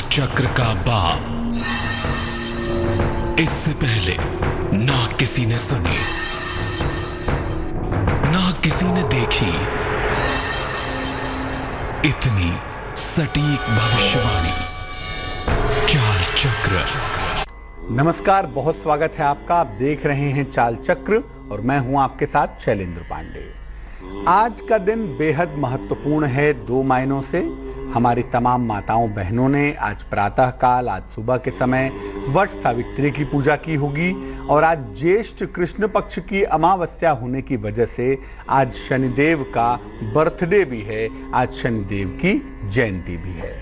चक्र का बाप इससे पहले ना किसी ने सुनी, ना किसी ने देखी इतनी सटीक भविष्यवाणी। चाल चक्र। नमस्कार, बहुत स्वागत है आपका। आप देख रहे हैं चाल चक्र और मैं हूं आपके साथ शैलेंद्र पांडे। आज का दिन बेहद महत्वपूर्ण है दो मायनों से। हमारी तमाम माताओं बहनों ने आज प्रातः काल, आज सुबह के समय वट सावित्री की पूजा की होगी और आज ज्येष्ठ कृष्ण पक्ष की अमावस्या होने की वजह से आज शनिदेव का बर्थडे भी है, आज शनिदेव की जयंती भी है।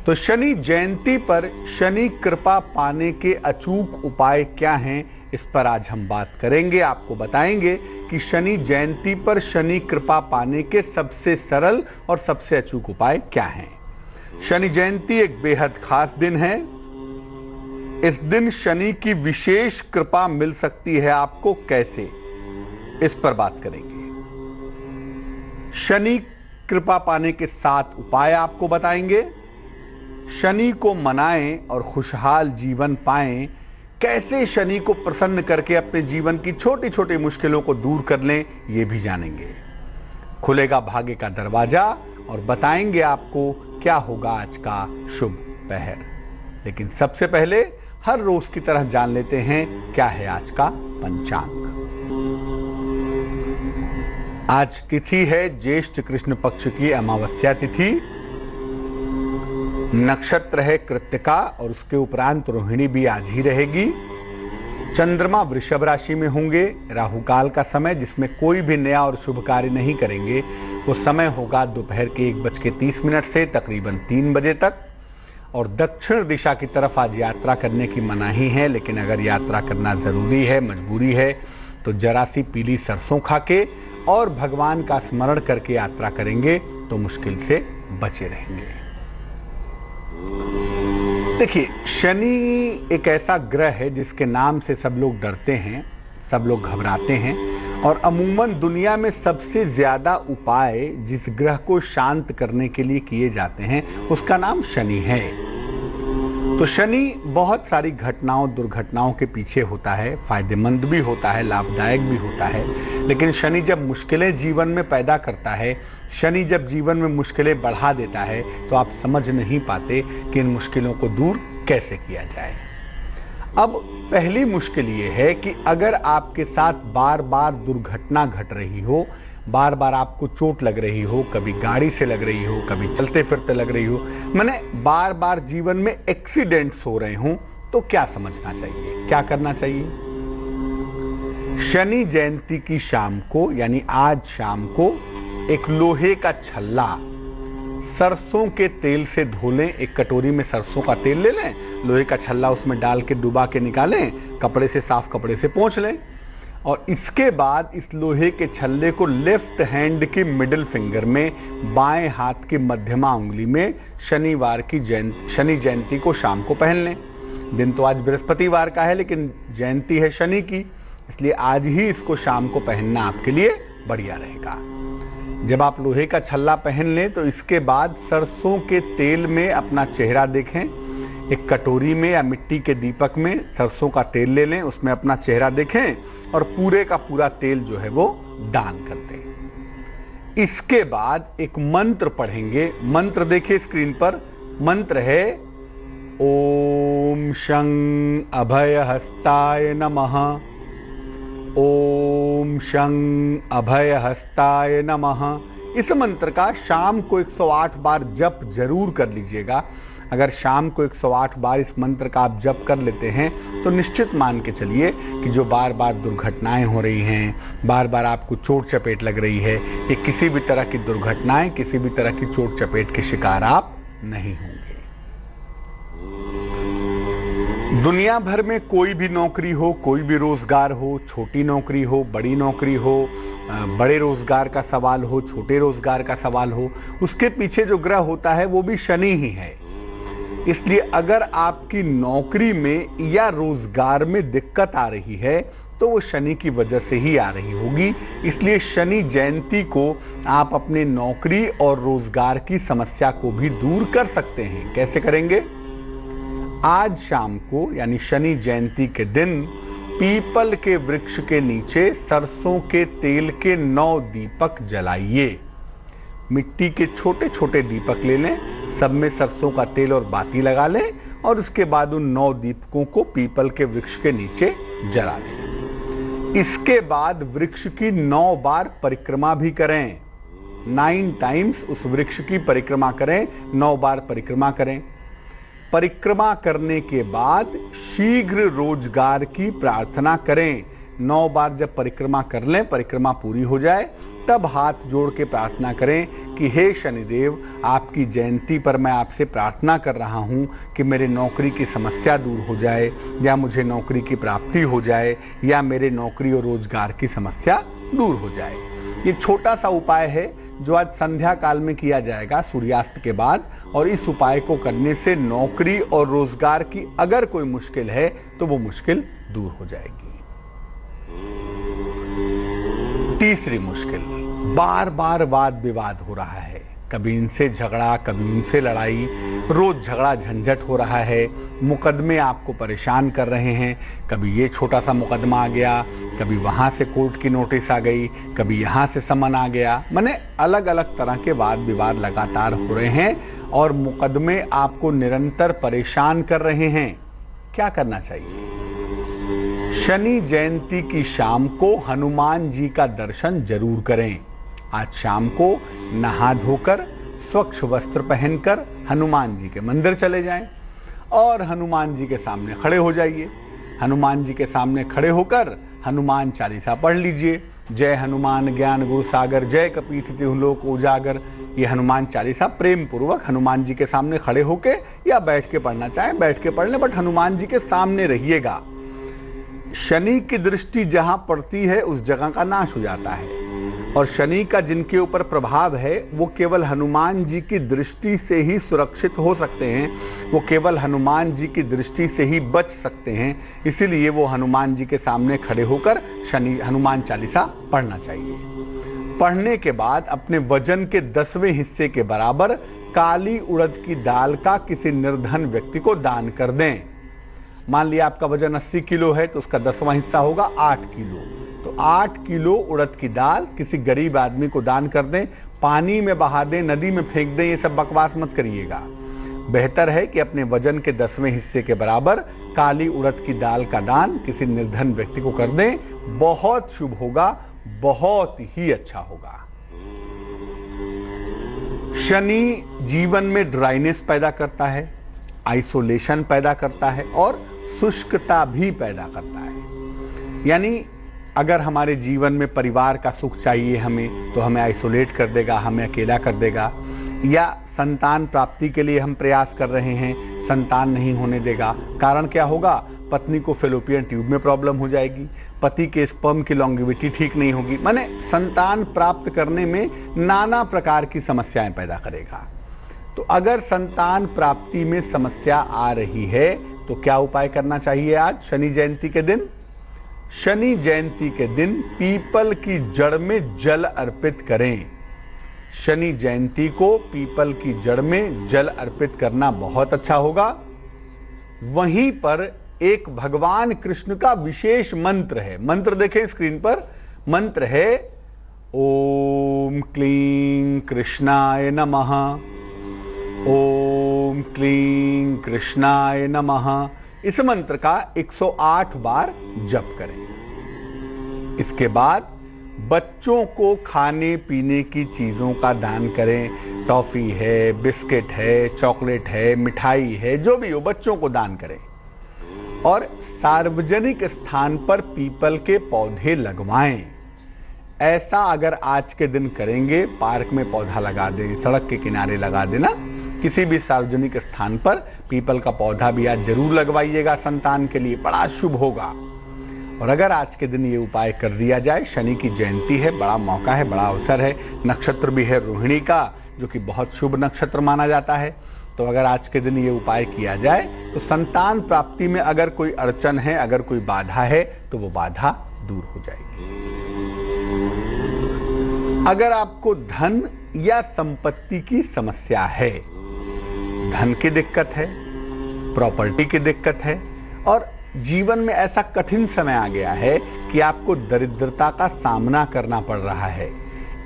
तो शनि जयंती पर शनि कृपा पाने के अचूक उपाय क्या हैं, इस पर आज हम बात करेंगे। आपको बताएंगे कि शनि जयंती पर शनि कृपा पाने के सबसे सरल और सबसे अचूक उपाय क्या हैं। शनि जयंती एक बेहद खास दिन है। इस दिन शनि की विशेष कृपा मिल सकती है आपको, कैसे, इस पर बात करेंगे। शनि कृपा पाने के 7 उपाय आपको बताएंगे। शनि को मनाएं और खुशहाल जीवन पाएं। कैसे शनि को प्रसन्न करके अपने जीवन की छोटी छोटी मुश्किलों को दूर कर लें, ये भी जानेंगे। खुलेगा भाग्य का दरवाजा और बताएंगे आपको क्या होगा आज का शुभ पहर। लेकिन सबसे पहले हर रोज की तरह जान लेते हैं क्या है आज का पंचांग। आज तिथि है ज्येष्ठ कृष्ण पक्ष की अमावस्या तिथि। नक्षत्र है कृत्तिका और उसके उपरांत रोहिणी भी आज ही रहेगी। चंद्रमा वृषभ राशि में होंगे। राहु काल का समय, जिसमें कोई भी नया और शुभ कार्य नहीं करेंगे, वो समय होगा दोपहर के 1:30 से तकरीबन 3 बजे तक। और दक्षिण दिशा की तरफ आज यात्रा करने की मनाही है, लेकिन अगर यात्रा करना जरूरी है, मजबूरी है, तो जरा सी पीली सरसों खा के और भगवान का स्मरण करके यात्रा करेंगे तो मुश्किल से बचे रहेंगे। देखिए, शनि एक ऐसा ग्रह है जिसके नाम से सब लोग डरते हैं, सब लोग घबराते हैं और अमूमन दुनिया में सबसे ज्यादा उपाय जिस ग्रह को शांत करने के लिए किए जाते हैं उसका नाम शनि है। तो शनि बहुत सारी घटनाओं, दुर्घटनाओं के पीछे होता है, फायदेमंद भी होता है, लाभदायक भी होता है। लेकिन शनि जब मुश्किलें जीवन में पैदा करता है, शनि जब जीवन में मुश्किलें बढ़ा देता है, तो आप समझ नहीं पाते कि इन मुश्किलों को दूर कैसे किया जाए। अब पहली मुश्किल ये है कि अगर आपके साथ बार बार दुर्घटना घट रही हो, बार बार आपको चोट लग रही हो, कभी गाड़ी से लग रही हो, कभी चलते फिरते लग रही हो, माने बार बार जीवन में एक्सीडेंट्स हो रहे हों, तो क्या समझना चाहिए, क्या करना चाहिए। शनि जयंती की शाम को, यानी आज शाम को, एक लोहे का छल्ला सरसों के तेल से धो लें। एक कटोरी में सरसों का तेल ले लें, लोहे का छल्ला उसमें डाल के डुबा के निकालें, कपड़े से, साफ कपड़े से पोंछ लें और इसके बाद इस लोहे के छल्ले को लेफ्ट हैंड की मिडिल फिंगर में, बाएं हाथ की मध्यमा उंगली में शनिवार की शनि जयंती को शाम को पहन लें। दिन तो आज बृहस्पतिवार का है, लेकिन जयंती है शनि की, इसलिए आज ही इसको शाम को पहनना आपके लिए बढ़िया रहेगा। जब आप लोहे का छल्ला पहन लें तो इसके बाद सरसों के तेल में अपना चेहरा देखें। एक कटोरी में या मिट्टी के दीपक में सरसों का तेल ले लें, उसमें अपना चेहरा देखें और पूरे का पूरा तेल जो है वो दान कर दें। इसके बाद एक मंत्र पढ़ेंगे। मंत्र देखिए स्क्रीन पर। मंत्र है ओम शं अभय हस्ताय नमः। ओम शं अभय हस्ताय नमः। इस मंत्र का शाम को 108 बार जप जरूर कर लीजिएगा। अगर शाम को 108 बार इस मंत्र का आप जप कर लेते हैं तो निश्चित मान के चलिए कि जो बार बार दुर्घटनाएं हो रही हैं, बार बार आपको चोट चपेट लग रही है, ये किसी भी तरह की दुर्घटनाएं, किसी भी तरह की चोट चपेट के शिकार आप नहीं होंगे। दुनिया भर में कोई भी नौकरी हो, कोई भी रोजगार हो, छोटी नौकरी हो, बड़ी नौकरी हो, बड़े रोजगार का सवाल हो, छोटे रोजगार का सवाल हो, उसके पीछे जो ग्रह होता है वो भी शनि ही है। इसलिए अगर आपकी नौकरी में या रोजगार में दिक्कत आ रही है तो वो शनि की वजह से ही आ रही होगी। इसलिए शनि जयंती को आप अपने नौकरी और रोजगार की समस्या को भी दूर कर सकते हैं। कैसे करेंगे? आज शाम को यानी शनि जयंती के दिन पीपल के वृक्ष के नीचे सरसों के तेल के 9 दीपक जलाइए। मिट्टी के छोटे छोटे दीपक ले लें, सब में सरसों का तेल और बाती लगा लें और उसके बाद उन 9 दीपकों को पीपल के वृक्ष के नीचे जला लें। इसके बाद वृक्ष की 9 बार परिक्रमा भी करें। 9 टाइम्स उस वृक्ष की परिक्रमा करें, 9 बार परिक्रमा करें। परिक्रमा करने के बाद शीघ्र रोजगार की प्रार्थना करें। 9 बार जब परिक्रमा कर लें, परिक्रमा पूरी हो जाए, तब हाथ जोड़ के प्रार्थना करें कि हे शनिदेव, आपकी जयंती पर मैं आपसे प्रार्थना कर रहा हूं कि मेरे नौकरी की समस्या दूर हो जाए, या मुझे नौकरी की प्राप्ति हो जाए, या मेरे नौकरी और रोजगार की समस्या दूर हो जाए। ये छोटा सा उपाय है जो आज संध्या काल में किया जाएगा सूर्यास्त के बाद, और इस उपाय को करने से नौकरी और रोजगार की अगर कोई मुश्किल है तो वो मुश्किल दूर हो जाएगी। तीसरी मुश्किल, बार बार वाद विवाद हो रहा है, कभी इनसे झगड़ा, कभी उनसे लड़ाई, रोज झगड़ा झंझट हो रहा है, मुकदमे आपको परेशान कर रहे हैं। कभी ये छोटा सा मुकदमा आ गया, कभी वहाँ से कोर्ट की नोटिस आ गई, कभी यहाँ से समन आ गया, माने अलग अलग तरह के वाद विवाद लगातार हो रहे हैं और मुकदमे आपको निरंतर परेशान कर रहे हैं। क्या करना चाहिए? शनि जयंती की शाम को हनुमान जी का दर्शन जरूर करें। आज शाम को नहा धोकर स्वच्छ वस्त्र पहनकर हनुमान जी के मंदिर चले जाएं और हनुमान जी के सामने खड़े हो जाइए। हनुमान जी के सामने खड़े होकर हनुमान चालीसा पढ़ लीजिए। जय हनुमान ज्ञान गुरु सागर, जय कपीस तिहुँ लोक उजागर। ये हनुमान चालीसा प्रेम पूर्वक हनुमान जी के सामने खड़े होके या बैठ के पढ़ना चाहें बैठ के पढ़ लें, बट हनुमान जी के सामने रहिएगा। शनि की दृष्टि जहां पड़ती है उस जगह का नाश हो जाता है, और शनि का जिनके ऊपर प्रभाव है वो केवल हनुमान जी की दृष्टि से ही सुरक्षित हो सकते हैं, वो केवल हनुमान जी की दृष्टि से ही बच सकते हैं। इसीलिए वो हनुमान जी के सामने खड़े होकर हनुमान चालीसा पढ़ना चाहिए। पढ़ने के बाद अपने वजन के 10वें हिस्से के बराबर काली उड़द की दाल का किसी निर्धन व्यक्ति को दान कर दें। मान लिया आपका वजन 80 किलो है तो उसका 10वां हिस्सा होगा 8 किलो, तो 8 किलो उड़द की दाल किसी गरीब आदमी को दान कर दें। पानी में बहा दें, नदी में फेंक दें, ये सब बकवास मत करिएगा। बेहतर है कि अपने वजन के 10वें हिस्से के बराबर काली उड़द की दाल का दान किसी निर्धन व्यक्ति को कर दें। बहुत शुभ होगा, बहुत ही अच्छा होगा। शनि जीवन में ड्राइनेस पैदा करता है, आइसोलेशन पैदा करता है और शुष्कता भी पैदा करता है। यानी अगर हमारे जीवन में परिवार का सुख चाहिए हमें, तो हमें आइसोलेट कर देगा, हमें अकेला कर देगा। या संतान प्राप्ति के लिए हम प्रयास कर रहे हैं, संतान नहीं होने देगा। कारण क्या होगा? पत्नी को फेलोपियन ट्यूब में प्रॉब्लम हो जाएगी, पति के स्पर्म की लॉन्गेविटी ठीक नहीं होगी, माने संतान प्राप्त करने में नाना प्रकार की समस्याएं पैदा करेगा। तो अगर संतान प्राप्ति में समस्या आ रही है तो क्या उपाय करना चाहिए? आज शनि जयंती के दिन, शनि जयंती के दिन पीपल की जड़ में जल अर्पित करें। शनि जयंती को पीपल की जड़ में जल अर्पित करना बहुत अच्छा होगा। वहीं पर एक भगवान कृष्ण का विशेष मंत्र है। मंत्र देखें स्क्रीन पर। मंत्र है ओम क्लीं कृष्णाय नमः, ओम क्लीं कृष्णाय नमः। इस मंत्र का 108 बार जप करें। इसके बाद बच्चों को खाने पीने की चीज़ों का दान करें। टॉफ़ी है, बिस्किट है, चॉकलेट है, मिठाई है, जो भी हो बच्चों को दान करें। और सार्वजनिक स्थान पर पीपल के पौधे लगवाएं। ऐसा अगर आज के दिन करेंगे, पार्क में पौधा लगा दें, सड़क के किनारे लगा देना, किसी भी सार्वजनिक स्थान पर पीपल का पौधा भी आज जरूर लगवाइएगा, संतान के लिए बड़ा शुभ होगा। और अगर आज के दिन ये उपाय कर दिया जाए, शनि की जयंती है, बड़ा मौका है, बड़ा अवसर है, नक्षत्र भी है रोहिणी का, जो कि बहुत शुभ नक्षत्र माना जाता है। तो अगर आज के दिन ये उपाय किया जाए तो संतान प्राप्ति में अगर कोई अड़चन है, अगर कोई बाधा है, तो वो बाधा दूर हो जाएगी। अगर आपको धन या संपत्ति की समस्या है, धन की दिक्कत है, प्रॉपर्टी की दिक्कत है और जीवन में ऐसा कठिन समय आ गया है कि आपको दरिद्रता का सामना करना पड़ रहा है।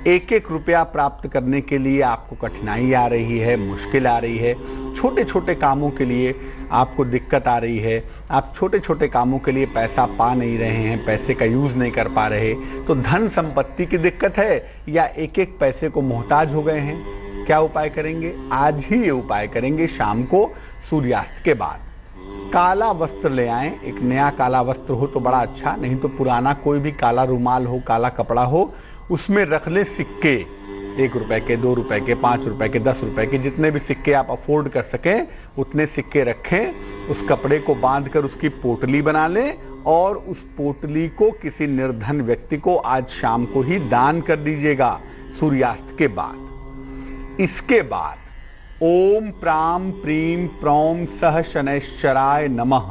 एक एक रुपया प्राप्त करने के लिए आपको कठिनाई आ रही है, मुश्किल आ रही है। छोटे छोटे कामों के लिए आपको दिक्कत आ रही है। आप छोटे छोटे कामों के लिए पैसा पा नहीं रहे हैं, पैसे का यूज़ नहीं कर पा रहे। तो धन संपत्ति की दिक्कत है या एक एक पैसे को मोहताज हो गए हैं। क्या उपाय करेंगे? आज ही ये उपाय करेंगे। शाम को सूर्यास्त के बाद काला वस्त्र ले आएं। एक नया काला वस्त्र हो तो बड़ा अच्छा, नहीं तो पुराना कोई भी काला रुमाल हो, काला कपड़ा हो, उसमें रख लें सिक्के। 1 रुपए के, 2 रुपए के, 5 रुपए के, 10 रुपए के, जितने भी सिक्के आप अफोर्ड कर सकें उतने सिक्के रखें। उस कपड़े को बांधकर उसकी पोटली बना लें और उस पोटली को किसी निर्धन व्यक्ति को आज शाम को ही दान कर दीजिएगा सूर्यास्त के बाद। इसके बाद ओम प्राम प्रीम प्रौम सह शनैश्चराय नमः,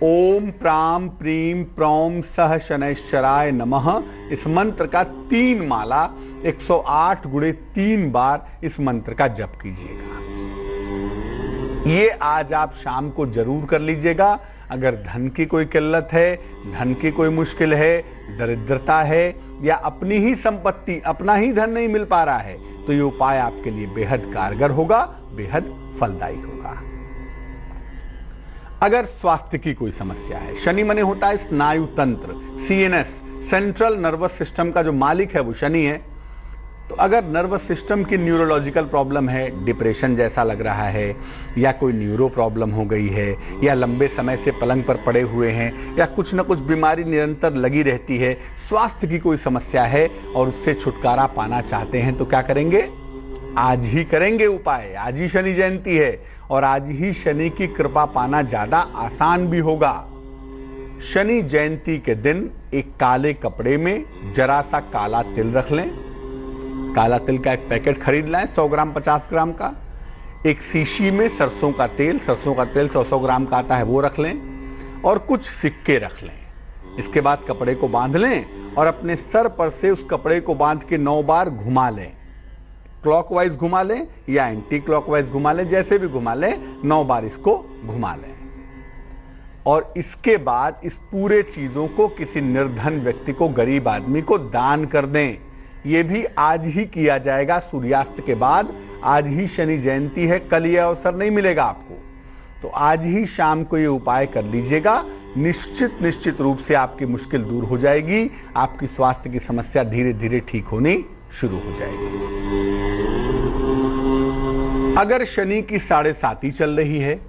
ओम प्राम प्रीम प्रौम सह शनैश्चराय नमः, इस मंत्र का 3 माला 108 × 3 बार इस मंत्र का जप कीजिएगा। ये आज आप शाम को जरूर कर लीजिएगा। अगर धन की कोई किल्लत है, धन की कोई मुश्किल है, दरिद्रता है या अपनी ही संपत्ति, अपना ही धन नहीं मिल पा रहा है, तो ये उपाय आपके लिए बेहद कारगर होगा, बेहद फलदायी होगा। अगर स्वास्थ्य की कोई समस्या है, शनि माने होता है स्नायु तंत्र, सीएनएस, सेंट्रल नर्वस सिस्टम का जो मालिक है वो शनि है। तो अगर नर्वस सिस्टम की न्यूरोलॉजिकल प्रॉब्लम है, डिप्रेशन जैसा लग रहा है या कोई न्यूरो प्रॉब्लम हो गई है या लंबे समय से पलंग पर पड़े हुए हैं या कुछ न कुछ बीमारी निरंतर लगी रहती है, स्वास्थ्य की कोई समस्या है और उससे छुटकारा पाना चाहते हैं, तो क्या करेंगे? आज ही करेंगे उपाय। आज ही शनि जयंती है और आज ही शनि की कृपा पाना ज्यादा आसान भी होगा। शनि जयंती के दिन एक काले कपड़े में जरा सा काला तिल रख लें। काला तिल का एक पैकेट खरीद लाएं, 100 ग्राम 50 ग्राम का। एक शीशी में सरसों का तेल 100 ग्राम का आता है, वो रख लें और कुछ सिक्के रख लें। इसके बाद कपड़े को बांध लें और अपने सर पर से उस कपड़े को बांध के 9 बार घुमा लें। क्लॉकवाइज घुमा लें या एंटी क्लॉकवाइज घुमा लें, जैसे भी घुमा लें, 9 बार इसको घुमा लें। और इसके बाद इस पूरे चीजों को किसी निर्धन व्यक्ति को, गरीब आदमी को दान कर दें। ये भी आज ही किया जाएगा सूर्यास्त के बाद। आज ही शनि जयंती है, कल ये अवसर नहीं मिलेगा आपको। तो आज ही शाम को ये उपाय कर लीजिएगा। निश्चित रूप से आपकी मुश्किल दूर हो जाएगी। आपकी स्वास्थ्य की समस्या धीरे धीरे ठीक होनी शुरू हो जाएगी। अगर शनि की 7.5 चल रही है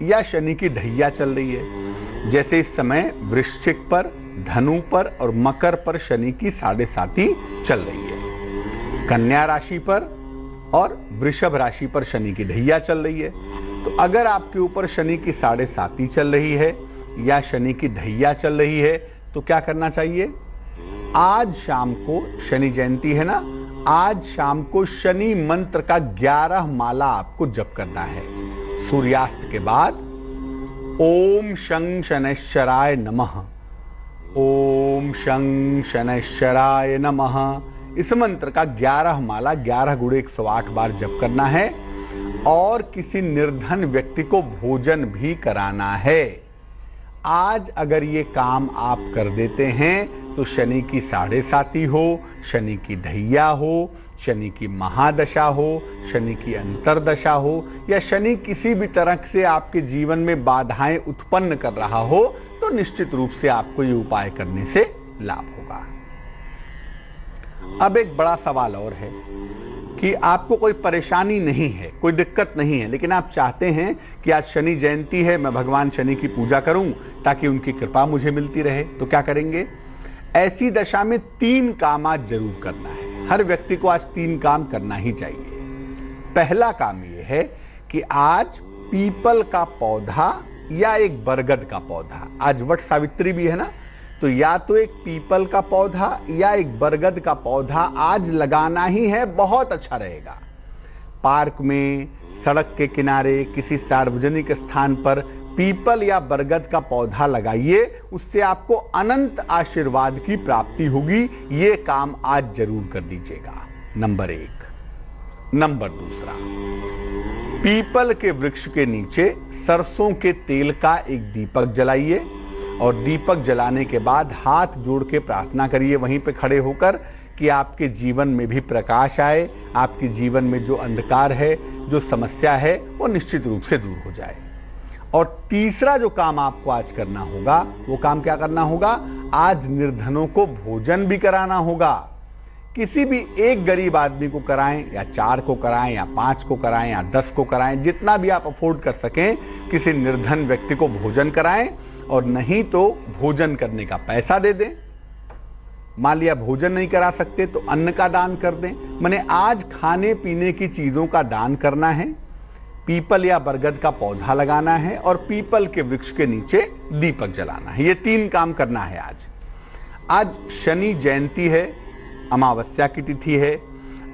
या शनि की ढैया चल रही है, जैसे इस समय वृश्चिक पर, धनु पर और मकर पर शनि की 7.5 चल रही है, कन्या राशि पर और वृषभ राशि पर शनि की ढैया चल रही है, तो अगर आपके ऊपर शनि की 7.5 चल रही है या शनि की ढैया चल रही है, तो क्या करना चाहिए? आज शाम को, शनि जयंती है ना, आज शाम को शनि मंत्र का 11 माला आपको जप करना है। सूर्यास्त के बाद ओम शं शनैश्चराय नमः, ओम शं शनैश्चराय नमः, इस मंत्र का 11 माला 11 × 108 बार जप करना है और किसी निर्धन व्यक्ति को भोजन भी कराना है। आज अगर ये काम आप कर देते हैं तो शनि की 7.5 हो, शनि की ढैया हो, शनि की महादशा हो, शनि की अंतरदशा हो या शनि किसी भी तरह से आपके जीवन में बाधाएं उत्पन्न कर रहा हो, तो निश्चित रूप से आपको ये उपाय करने से लाभ होगा। अब एक बड़ा सवाल और है कि आपको कोई परेशानी नहीं है, कोई दिक्कत नहीं है, लेकिन आप चाहते हैं कि आज शनि जयंती है, मैं भगवान शनि की पूजा करूं ताकि उनकी कृपा मुझे मिलती रहे। तो क्या करेंगे? ऐसी दशा में 3 काम आज जरूर करना है। हर व्यक्ति को आज 3 काम करना ही चाहिए। पहला काम यह है कि आज पीपल का पौधा या एक बरगद का पौधा, आज वट सावित्री भी है ना, तो या तो एक पीपल का पौधा या एक बरगद का पौधा आज लगाना ही है, बहुत अच्छा रहेगा। पार्क में, सड़क के किनारे, किसी सार्वजनिक स्थान पर पीपल या बरगद का पौधा लगाइए, उससे आपको अनंत आशीर्वाद की प्राप्ति होगी। ये काम आज जरूर कर दीजिएगा। नंबर 1। नंबर दूसरा, पीपल के वृक्ष के नीचे सरसों के तेल का एक दीपक जलाइए और दीपक जलाने के बाद हाथ जोड़ के प्रार्थना करिए वहीं पे खड़े होकर कि आपके जीवन में भी प्रकाश आए, आपके जीवन में जो अंधकार है, जो समस्या है, वो निश्चित रूप से दूर हो जाए। और तीसरा जो काम आपको आज करना होगा, वो काम क्या करना होगा? आज निर्धनों को भोजन भी कराना होगा। किसी भी एक गरीब आदमी को कराएं, या 4 को कराएं, या 5 को कराएं, या 10 को कराएं, जितना भी आप अफोर्ड कर सकें, किसी निर्धन व्यक्ति को भोजन कराएं। और नहीं तो भोजन करने का पैसा दे दें। मान लिया भोजन नहीं करा सकते तो अन्न का दान कर दें। माने आज खाने पीने की चीजों का दान करना है, पीपल या बरगद का पौधा लगाना है और पीपल के वृक्ष के नीचे दीपक जलाना है। ये 3 काम करना है आज। आज शनि जयंती है, अमावस्या की तिथि है,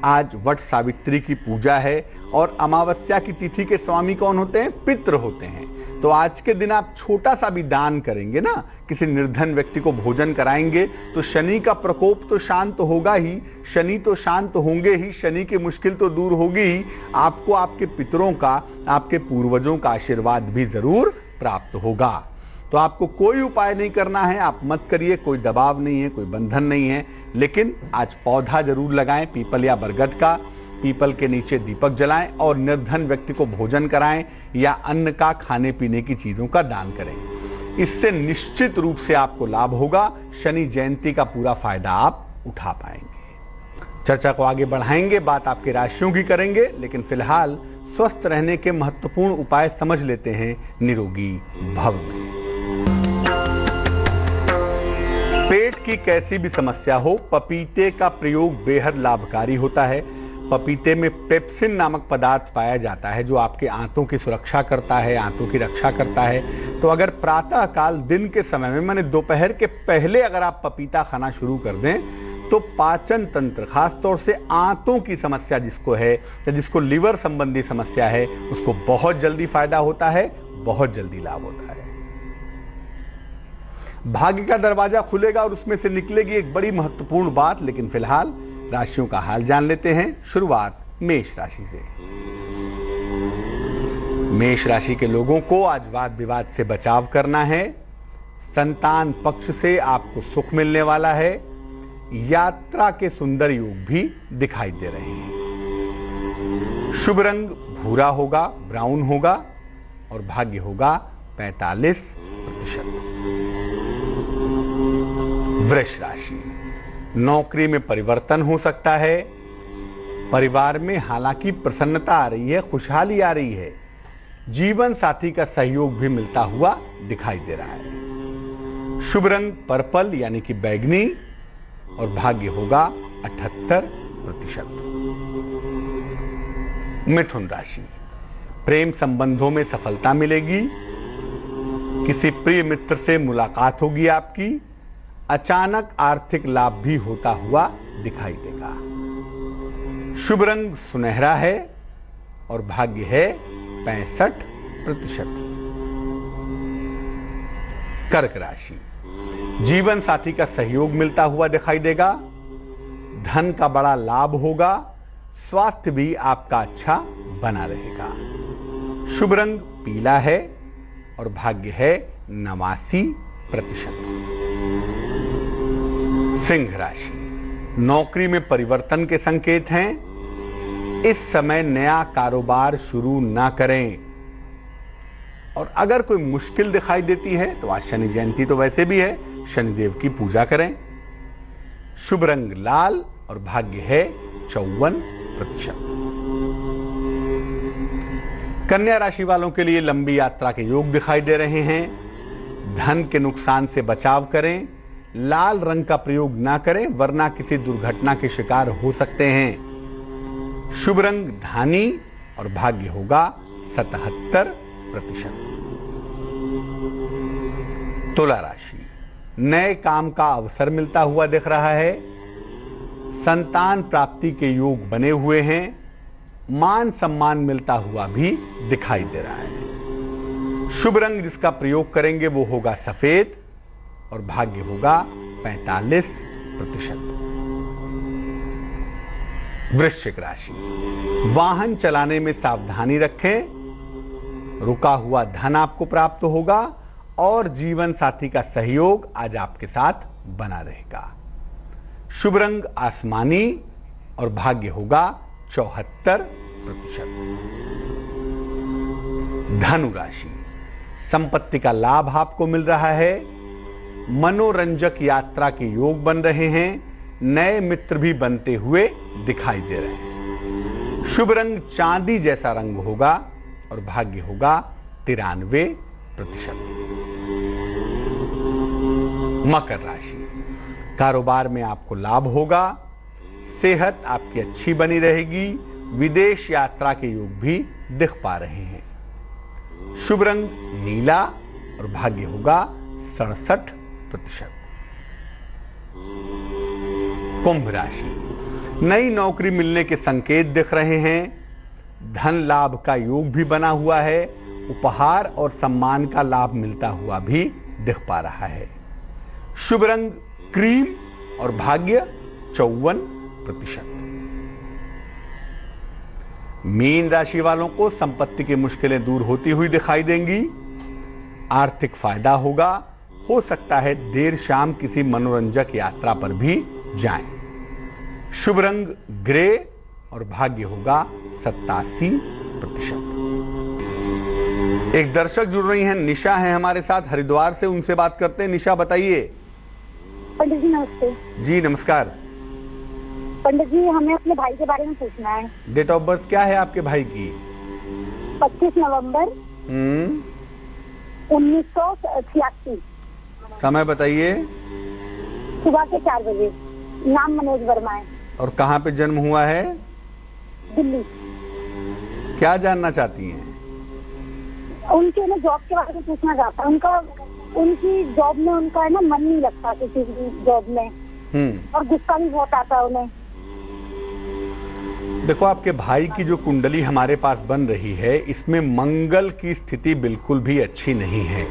आज वट सावित्री की पूजा है और अमावस्या की तिथि के स्वामी कौन होते हैं? पितृ होते हैं। तो आज के दिन आप छोटा सा भी दान करेंगे ना, किसी निर्धन व्यक्ति को भोजन कराएंगे, तो शनि का प्रकोप तो शांत होगा ही, शनि तो शांत होंगे ही, शनि की मुश्किल तो दूर होगी ही, आपको आपके पितरों का, आपके पूर्वजों का आशीर्वाद भी जरूर प्राप्त होगा। तो आपको कोई उपाय नहीं करना है, आप मत करिए, कोई दबाव नहीं है, कोई बंधन नहीं है, लेकिन आज पौधा जरूर लगाएं पीपल या बरगद का, पीपल के नीचे दीपक जलाएं और निर्धन व्यक्ति को भोजन कराएं या अन्न का, खाने पीने की चीजों का दान करें। इससे निश्चित रूप से आपको लाभ होगा, शनि जयंती का पूरा फायदा आप उठा पाएंगे। चर्चा को आगे बढ़ाएंगे, बात आपकी राशियों की करेंगे, लेकिन फिलहाल स्वस्थ रहने के महत्वपूर्ण उपाय समझ लेते हैं निरोगी भव में। पेट की कैसी भी समस्या हो, पपीते का प्रयोग बेहद लाभकारी होता है। पपीते में पेप्सिन नामक पदार्थ पाया जाता है जो आपके आंतों की सुरक्षा करता है, आंतों की रक्षा करता है। तो अगर प्रातः काल दिन के समय में, माने दोपहर के पहले अगर आप पपीता खाना शुरू कर दें, तो पाचन तंत्र, खास तौर से आंतों की समस्या जिसको है या जिसको लीवर संबंधी समस्या है, उसको बहुत जल्दी फायदा होता है, बहुत जल्दी लाभ होता है। भाग्य का दरवाजा खुलेगा और उसमें से निकलेगी एक बड़ी महत्वपूर्ण बात। लेकिन फिलहाल राशियों का हाल जान लेते हैं। शुरुआत मेष राशि से। मेष राशि के लोगों को आज वाद विवाद से बचाव करना है। संतान पक्ष से आपको सुख मिलने वाला है। यात्रा के सुंदर योग भी दिखाई दे रहे हैं। शुभ रंग भूरा होगा, ब्राउन होगा और भाग्य होगा 45%। वृष राशि, नौकरी में परिवर्तन हो सकता है। परिवार में हालांकि प्रसन्नता आ रही है, खुशहाली आ रही है। जीवन साथी का सहयोग भी मिलता हुआ दिखाई दे रहा है। शुभ रंग पर्पल यानी कि बैगनी और भाग्य होगा 78%। मिथुन राशि, प्रेम संबंधों में सफलता मिलेगी। किसी प्रिय मित्र से मुलाकात होगी आपकी। अचानक आर्थिक लाभ भी होता हुआ दिखाई देगा। शुभ रंग सुनहरा है और भाग्य है 65%। कर्क राशि, जीवन साथी का सहयोग मिलता हुआ दिखाई देगा। धन का बड़ा लाभ होगा। स्वास्थ्य भी आपका अच्छा बना रहेगा। शुभ रंग पीला है और भाग्य है 89%। सिंह राशि, नौकरी में परिवर्तन के संकेत हैं। इस समय नया कारोबार शुरू ना करें। और अगर कोई मुश्किल दिखाई देती है तो आज शनि जयंती तो वैसे भी है, शनिदेव की पूजा करें। शुभ रंग लाल और भाग्य है 54%। कन्या राशि वालों के लिए लंबी यात्रा के योग दिखाई दे रहे हैं। धन के नुकसान से बचाव करें। लाल रंग का प्रयोग ना करें वरना किसी दुर्घटना के शिकार हो सकते हैं। शुभ रंग धानी और भाग्य होगा 77%। तुला राशि, नए काम का अवसर मिलता हुआ दिख रहा है। संतान प्राप्ति के योग बने हुए हैं। मान सम्मान मिलता हुआ भी दिखाई दे रहा है। शुभ रंग जिसका प्रयोग करेंगे वो होगा सफेद और भाग्य होगा 45%। वृश्चिक राशि, वाहन चलाने में सावधानी रखें, रुका हुआ धन आपको प्राप्त होगा और जीवन साथी का सहयोग आज आपके साथ बना रहेगा। शुभ रंग आसमानी और भाग्य होगा 74%। धनु राशि, संपत्ति का लाभ आपको मिल रहा है, मनोरंजक यात्रा के योग बन रहे हैं, नए मित्र भी बनते हुए दिखाई दे रहे हैं। शुभ रंग चांदी जैसा रंग होगा और भाग्य होगा 93%। मकर राशि, कारोबार में आपको लाभ होगा, सेहत आपकी अच्छी बनी रहेगी, विदेश यात्रा के योग भी दिख पा रहे हैं। शुभ रंग नीला और भाग्य होगा 67%। कुंभ राशि, नई नौकरी मिलने के संकेत दिख रहे हैं, धन लाभ का योग भी बना हुआ है, उपहार और सम्मान का लाभ मिलता हुआ भी दिख पा रहा है। शुभ रंग क्रीम और भाग्य 54%। मीन राशि वालों को संपत्ति की मुश्किलें दूर होती हुई दिखाई देंगी, आर्थिक फायदा होगा, हो सकता है देर शाम किसी मनोरंजक यात्रा पर भी जाएं। शुभ रंग ग्रे और भाग्य होगा 87%। एक दर्शक जुड़ रही हैं, निशा है हमारे साथ हरिद्वार से, उनसे बात करते हैं। निशा बताइए। पंडित जी नमस्ते। जी नमस्कार। पंडित जी हमें अपने भाई के बारे में पूछना है। डेट ऑफ बर्थ क्या है आपके भाई की? 25 नवंबर 1986। समय बताइए। सुबह के 4 बजे। नाम मनोज वर्मा है। और कहाँ पे जन्म हुआ है? दिल्ली। क्या जानना चाहती हैं? उनके ना जॉब के बारे में पूछना चाहता हूँ। उनकी जॉब में उनका है ना मन नहीं लगता किसी भी जॉब में, और गुस्सा भी बहुत आता है उन्हें। देखो, आपके भाई की जो कुंडली हमारे पास बन रही है, इसमें मंगल की स्थिति बिल्कुल भी अच्छी नहीं है,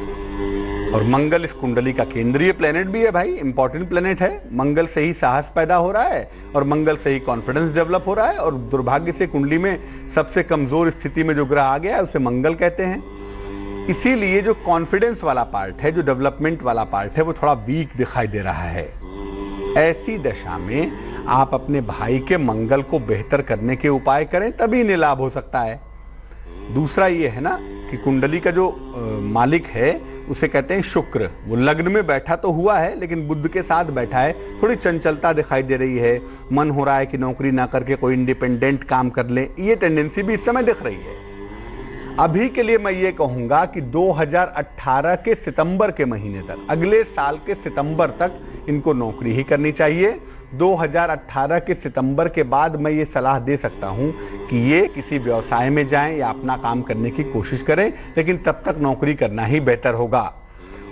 और मंगल इस कुंडली का केंद्रीय प्लेनेट भी है भाई, इंपॉर्टेंट प्लेनेट है। मंगल से ही साहस पैदा हो रहा है और मंगल से ही कॉन्फिडेंस डेवलप हो रहा है, और दुर्भाग्य से कुंडली में सबसे कमजोर स्थिति में जो ग्रह आ गया है उसे मंगल कहते हैं। इसीलिए जो कॉन्फिडेंस वाला पार्ट है, जो डेवलपमेंट वाला पार्ट है, वो थोड़ा वीक दिखाई दे रहा है। ऐसी दशा में आप अपने भाई के मंगल को बेहतर करने के उपाय करें, तभी इन्हें लाभ हो सकता है। दूसरा ये है ना कि कुंडली का जो मालिक है उसे कहते हैं शुक्र। वो लग्न में बैठा तो हुआ है, लेकिन बुध के साथ बैठा है, थोड़ी चंचलता दिखाई दे रही है, मन हो रहा है कि नौकरी ना करके कोई इंडिपेंडेंट काम कर ले, ये टेंडेंसी भी इस समय दिख रही है। अभी के लिए मैं ये कहूँगा कि 2018 के सितंबर के महीने तक, अगले साल के सितंबर तक इनको नौकरी ही करनी चाहिए। 2018 के सितंबर के बाद मैं ये सलाह दे सकता हूँ कि ये किसी व्यवसाय में जाएं या अपना काम करने की कोशिश करें, लेकिन तब तक नौकरी करना ही बेहतर होगा।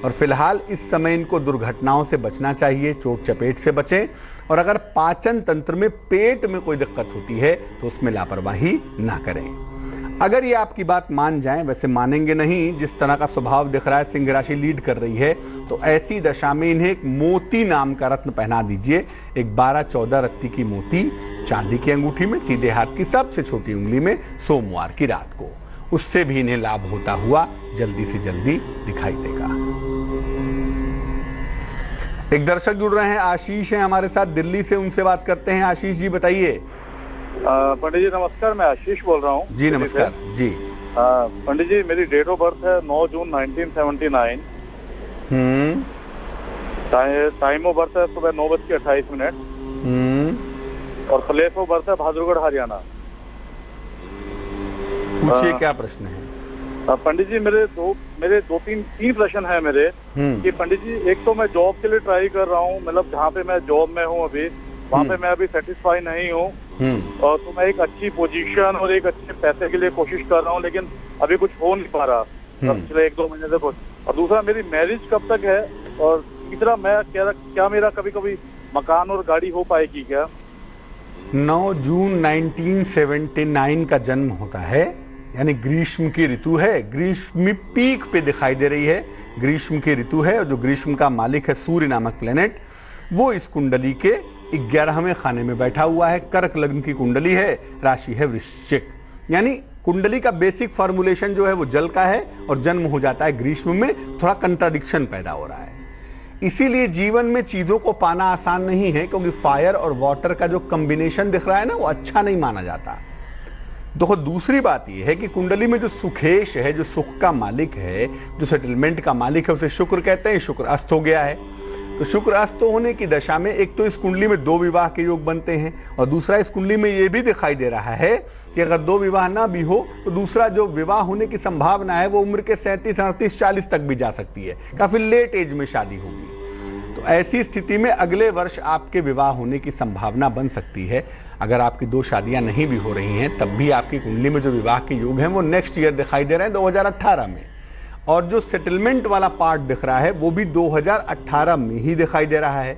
और फिलहाल इस समय इनको दुर्घटनाओं से बचना चाहिए, चोट चपेट से बचें, और अगर पाचन तंत्र में, पेट में कोई दिक्कत होती है तो उसमें लापरवाही ना करें। अगर ये आपकी बात मान जाएं, वैसे मानेंगे नहीं, जिस तरह का स्वभाव दिख रहा है, सिंह राशि लीड कर रही है, तो ऐसी दशा में इन्हें एक मोती नाम का रत्न पहना दीजिए। एक 12-14 रत्ती की मोती चांदी की अंगूठी में, सीधे हाथ की सबसे छोटी उंगली में, सोमवार की रात को, उससे भी इन्हें लाभ होता हुआ जल्दी से जल्दी दिखाई देगा। एक दर्शक जुड़ रहे हैं, आशीष हैं हमारे साथ दिल्ली से, उनसे बात करते हैं। आशीष जी बताइए। पंडित जी नमस्कार, मैं आशीष बोल रहा हूँ। जी नमस्कार जी। पंडित जी मेरी डेट ऑफ बर्थ है 9 जून 1979। टाइम ऑफ बर्थ है सुबह 9:28। और प्लेस ऑफ बर्थ है भाद्रगढ़ हरियाणा। पूछिए क्या प्रश्न है? पंडित जी मेरे तीन प्रश्न है मेरे कि पंडित जी, एक तो मैं जॉब के लिए ट्राई कर रहा हूँ, मतलब जहाँ पे मैं जॉब में हूँ अभी, वहाँ पे मैं अभी सेटिस्फाई नहीं हूँ, और तो मैं एक अच्छी पोजीशन और एक अच्छे पैसे के लिए कोशिश कर रहा हूँ, लेकिन अभी कुछ हो नहीं पा रहा पिछले 1-2 महीने से कुछ। और दूसरा, मेरी मैरिज कब तक है? और तीसरा, मैं क्या मेरा कभी कभी मकान और गाड़ी हो पाएगी क्या? 9 जून 1979 का जन्म होता है, यानी ग्रीष्म की ऋतु है। ग्रीष्म पीक पे दिखाई दे रही है, ग्रीष्म की ऋतु है, और जो ग्रीष्म का मालिक है सूर्य नामक प्लेनेट, वो इस कुंडली के 11वें खाने में बैठा हुआ है, कर्क लग्न की कुंडली है, राशि है वृश्चिक। यानी कुंडली का बेसिक फॉर्मुलेशन जो है वो जल का है और जन्म हो जाता है ग्रीष्म में, थोड़ा कंट्राडिक्शन पैदा हो रहा है। इसीलिए जीवन में चीजों को पाना आसान नहीं है, क्योंकि फायर और वाटर का जो कॉम्बिनेशन दिख रहा है ना, वो अच्छा नहीं माना जाता। देखो दूसरी बात यह है कि कुंडली में जो सुखेश है, जो सुख का मालिक है, जो सेटलमेंट का मालिक है, उसे शुक्र कहते हैं। शुक्र अस्त हो गया है, तो शुक्र अस्त होने की दशा में एक तो इस कुंडली में 2 विवाह के योग बनते हैं, और दूसरा इस कुंडली में यह भी दिखाई दे रहा है कि अगर 2 विवाह ना भी हो तो दूसरा जो विवाह होने की संभावना है वो उम्र के 37, 38, 40 तक भी जा सकती है, काफी लेट एज में शादी होगी। तो ऐसी स्थिति में अगले वर्ष आपके विवाह होने की संभावना बन सकती है। अगर आपकी 2 शादियां नहीं भी हो रही हैं तब भी आपकी कुंडली में जो विवाह के योग हैं वो नेक्स्ट ईयर दिखाई दे रहे हैं, 2018 में। और जो सेटलमेंट वाला पार्ट दिख रहा है वो भी 2018 में ही दिखाई दे रहा है।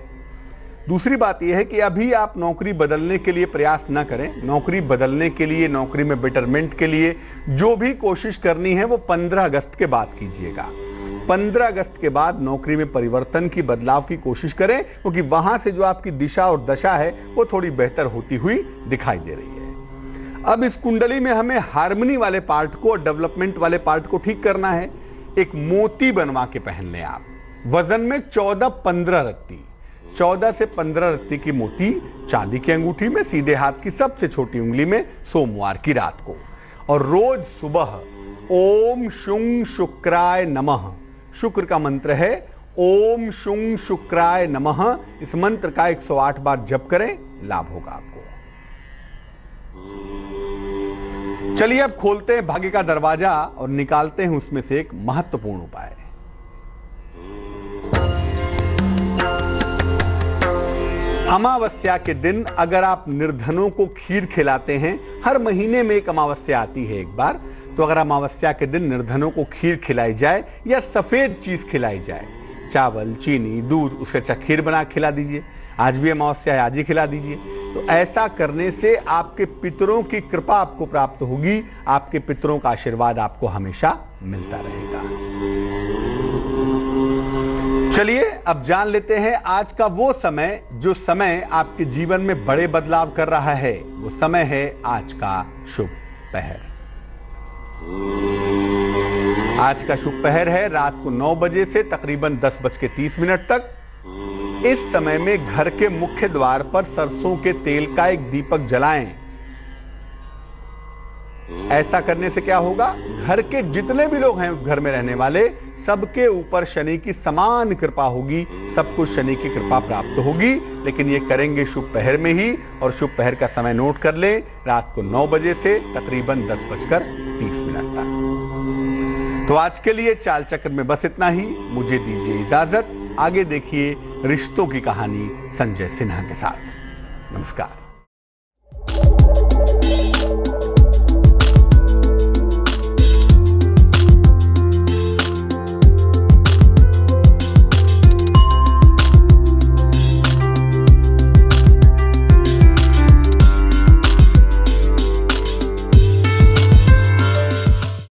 दूसरी बात यह है कि अभी आप नौकरी बदलने के लिए प्रयास ना करें। नौकरी बदलने के लिए, नौकरी में बेटरमेंट के लिए जो भी कोशिश करनी है वो 15 अगस्त के बाद कीजिएगा। 15 अगस्त के बाद नौकरी में परिवर्तन की, बदलाव की कोशिश करें, क्योंकि वहां से जो आपकी दिशा और दशा है वो थोड़ी बेहतर होती हुई दिखाई दे रही है। अब इस कुंडली में हमें हार्मनी वाले पार्ट को और डेवलपमेंट वाले पार्ट को ठीक करना है। एक मोती बनवा के पहन लें आप, वजन में 14-15 रत्ती, 14 से 15 रत्ती की मोती चांदी की अंगूठी में, सीधे हाथ की सबसे छोटी उंगली में, सोमवार की रात को। और रोज सुबह ओम शुंग शुक्राय नमः, शुक्र का मंत्र है ओम शुंग शुक्राय नमः। इस मंत्र का 108 बार जप करें, लाभ होगा आपको। चलिए अब खोलते हैं भाग्य का दरवाजा और निकालते हैं उसमें से एक महत्वपूर्ण उपाय। अमावस्या के दिन अगर आप निर्धनों को खीर खिलाते हैं, हर महीने में एक अमावस्या आती है एक बार, तो अगर अमावस्या के दिन निर्धनों को खीर खिलाई जाए या सफेद चीज खिलाई जाए, चावल, चीनी, दूध, उससे अच्छा खीर बना खिला दीजिए। आज भी अमावस्या है, आज ही खिला दीजिए। तो ऐसा करने से आपके पितरों की कृपा आपको प्राप्त होगी, आपके पितरों का आशीर्वाद आपको हमेशा मिलता रहेगा। चलिए अब जान लेते हैं आज का वो समय, जो समय आपके जीवन में बड़े बदलाव कर रहा है। वो समय है आज का शुभ पहर। आज का शुभ पहर है रात को 9 बजे से तकरीबन 10:30 तक। इस समय में घर के मुख्य द्वार पर सरसों के तेल का एक दीपक जलाएं। ऐसा करने से क्या होगा, घर के जितने भी लोग हैं उस घर में रहने वाले, सबके ऊपर शनि की समान कृपा होगी, सबको शनि की कृपा प्राप्त होगी। लेकिन ये करेंगे शुभ पहर में ही, और शुभ पहर का समय नोट कर लें, रात को 9 बजे से तकरीबन 10:30 तक। तो आज के लिए चाल चक्र में बस इतना ही। मुझे दीजिए इजाजत। आगे देखिए रिश्तों की कहानी संजय सिन्हा के साथ। नमस्कार।